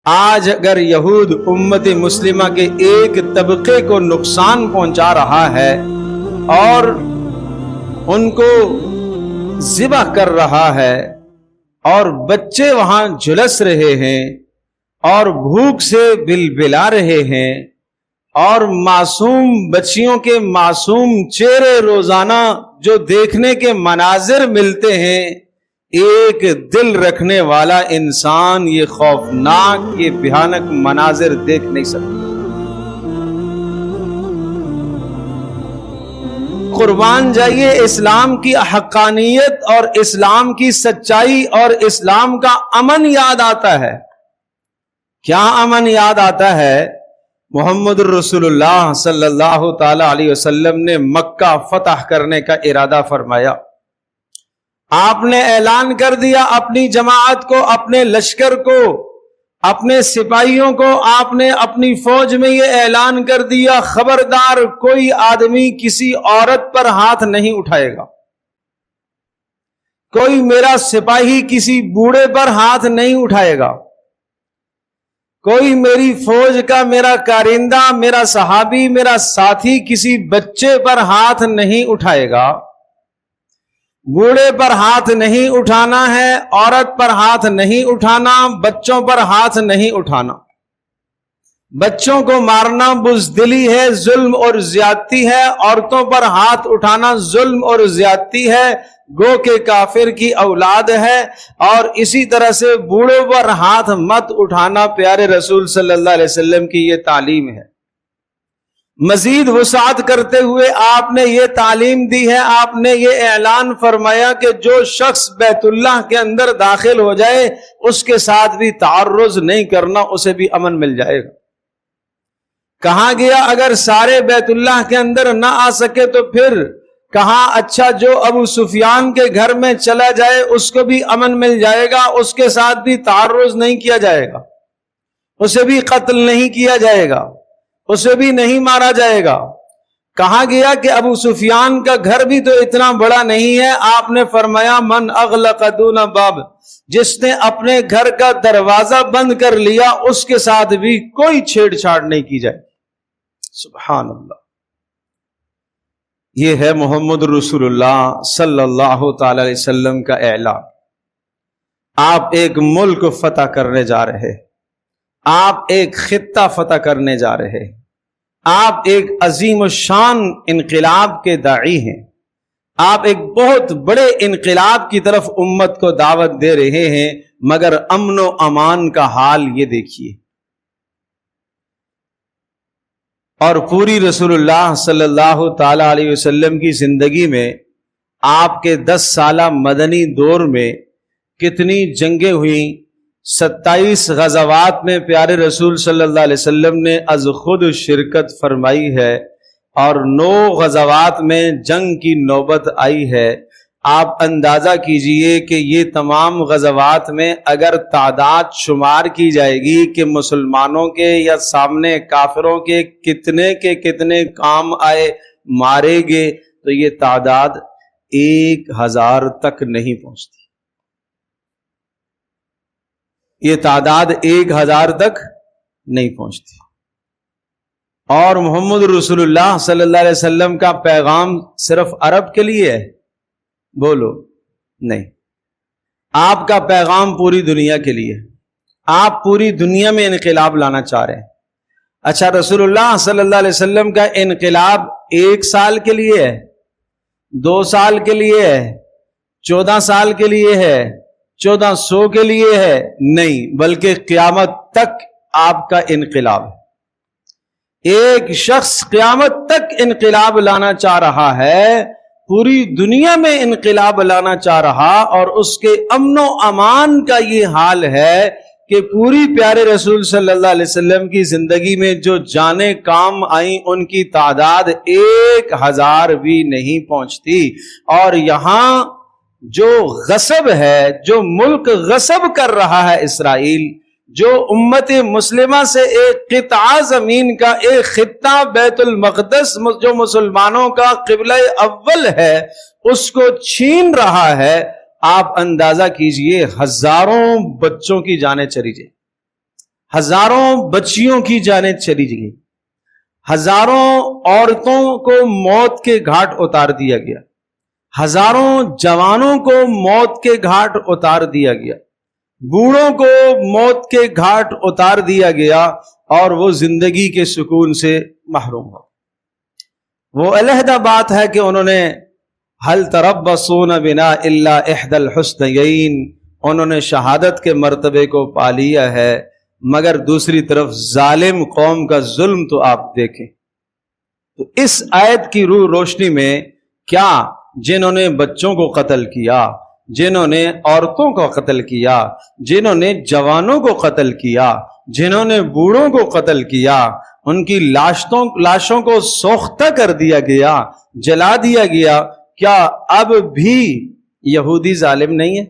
آج اگر یہود امت مسلمہ کے ایک طبقے کو نقصان پہنچا رہا ہے اور ان کو ذبح کر رہا ہے اور بچے وہاں جھلس رہے ہیں اور بھوک سے بلبلا رہے ہیں اور معصوم بچیوں کے معصوم چہرے روزانہ جو دیکھنے کے مناظر ملتے ہیں، ایک دل رکھنے والا انسان یہ خوفناک، یہ بھیانک مناظر دیکھ نہیں سکتا۔ قربان جائیے، اسلام کی حقانیت اور اسلام کی سچائی اور اسلام کا امن یاد آتا ہے۔ کیا امن یاد آتا ہے؟ محمد الرسول اللہ صلی اللہ تعالی علیہ وسلم نے مکہ فتح کرنے کا ارادہ فرمایا۔ آپ نے اعلان کر دیا اپنی جماعت کو، اپنے لشکر کو، اپنے سپاہیوں کو، آپ نے اپنی فوج میں یہ اعلان کر دیا، خبردار کوئی آدمی کسی عورت پر ہاتھ نہیں اٹھائے گا، کوئی میرا سپاہی کسی بوڑھے پر ہاتھ نہیں اٹھائے گا، کوئی میری فوج کا، میرا کارندہ، میرا صحابی، میرا ساتھی کسی بچے پر ہاتھ نہیں اٹھائے گا۔ بوڑھے پر ہاتھ نہیں اٹھانا ہے، عورت پر ہاتھ نہیں اٹھانا، بچوں پر ہاتھ نہیں اٹھانا۔ بچوں کو مارنا بزدلی ہے، ظلم اور زیادتی ہے، عورتوں پر ہاتھ اٹھانا ظلم اور زیادتی ہے، گو کہ کافر کی اولاد ہے۔ اور اسی طرح سے بوڑھوں پر ہاتھ مت اٹھانا پیارے رسول صلی اللہ علیہ وسلم کی یہ تعلیم ہے۔ مزید وسعت کرتے ہوئے آپ نے یہ تعلیم دی ہے، آپ نے یہ اعلان فرمایا کہ جو شخص بیت اللہ کے اندر داخل ہو جائے اس کے ساتھ بھی تعرض نہیں کرنا، اسے بھی امن مل جائے گا۔ کہاں گیا اگر سارے بیت اللہ کے اندر نہ آ سکے تو پھر کہاں، اچھا جو ابو سفیان کے گھر میں چلا جائے اس کو بھی امن مل جائے گا، اس کے ساتھ بھی تعرض نہیں کیا جائے گا، اسے بھی قتل نہیں کیا جائے گا، اسے بھی نہیں مارا جائے گا۔ کہاں گیا کہ ابو سفیان کا گھر بھی تو اتنا بڑا نہیں ہے، آپ نے فرمایا من اغلق دون باب، جس نے اپنے گھر کا دروازہ بند کر لیا اس کے ساتھ بھی کوئی چھیڑ چھاڑ نہیں کی جائے۔ سبحان اللہ، یہ ہے محمد رسول اللہ صلی اللہ تعالی علیہ وسلم کا اعلان۔ آپ ایک ملک فتح کرنے جا رہے، آپ ایک خطہ فتح کرنے جا رہے، آپ ایک عظیم الشان انقلاب کے داعی ہیں، آپ ایک بہت بڑے انقلاب کی طرف امت کو دعوت دے رہے ہیں، مگر امن و امان کا حال یہ دیکھیے۔ اور پوری رسول اللہ صلی اللہ تعالی علیہ وسلم کی زندگی میں آپ کے 10 سالہ مدنی دور میں کتنی جنگیں ہوئیں، 27 غزوات میں پیارے رسول صلی اللہ علیہ وسلم نے از خود شرکت فرمائی ہے، اور 9 غزوات میں جنگ کی نوبت آئی ہے۔ آپ اندازہ کیجئے کہ یہ تمام غزوات میں اگر تعداد شمار کی جائے گی کہ مسلمانوں کے یا سامنے کافروں کے کتنے کام آئے، مارے گئے، تو یہ تعداد 1000 تک نہیں پہنچتی، یہ تعداد 1000 تک نہیں پہنچتی۔ اور محمد رسول اللہ صلی اللہ علیہ وسلم کا پیغام صرف عرب کے لیے ہے؟ بولو نہیں، آپ کا پیغام پوری دنیا کے لیے، آپ پوری دنیا میں انقلاب لانا چاہ رہے ہیں۔ اچھا، رسول اللہ صلی اللہ علیہ وسلم کا انقلاب 1 سال کے لیے ہے، 2 سال کے لیے ہے، 14 سال کے لیے ہے، 1400 کے لیے ہے؟ نہیں، بلکہ قیامت تک آپ کا انقلاب ہے۔ ایک شخص قیامت تک انقلاب لانا چاہ رہا ہے، پوری دنیا میں انقلاب لانا چاہ رہا، اور اس کے امن و امان کا یہ حال ہے کہ پوری پیارے رسول صلی اللہ علیہ وسلم کی زندگی میں جو جانیں کام آئیں ان کی تعداد 1000 بھی نہیں پہنچتی۔ اور یہاں جو غصب ہے، جو ملک غصب کر رہا ہے اسرائیل، جو امت مسلمہ سے ایک قطعہ زمین کا، ایک خطہ بیت المقدس جو مسلمانوں کا قبلہ اول ہے، اس کو چھین رہا ہے، آپ اندازہ کیجئے ہزاروں بچوں کی جانیں چلی جائیں، ہزاروں بچیوں کی جانیں چلی گئی، ہزاروں عورتوں کو موت کے گھاٹ اتار دیا گیا، ہزاروں جوانوں کو موت کے گھاٹ اتار دیا گیا، بوڑھوں کو موت کے گھاٹ اتار دیا گیا، اور وہ زندگی کے سکون سے محروم ہو۔ وہ علیحدہ بات ہے کہ انہوں نے حل تربصون بنا الا احدى الحسنيين، انہوں نے شہادت کے مرتبے کو پا لیا ہے، مگر دوسری طرف ظالم قوم کا ظلم تو آپ دیکھیں۔ تو اس آیت کی روح روشنی میں کیا جنہوں نے بچوں کو قتل کیا، جنہوں نے عورتوں کو قتل کیا، جنہوں نے جوانوں کو قتل کیا، جنہوں نے بوڑھوں کو قتل کیا، ان کی لاشوں کو سوختہ کر دیا گیا، جلا دیا گیا، کیا اب بھی یہودی ظالم نہیں ہے؟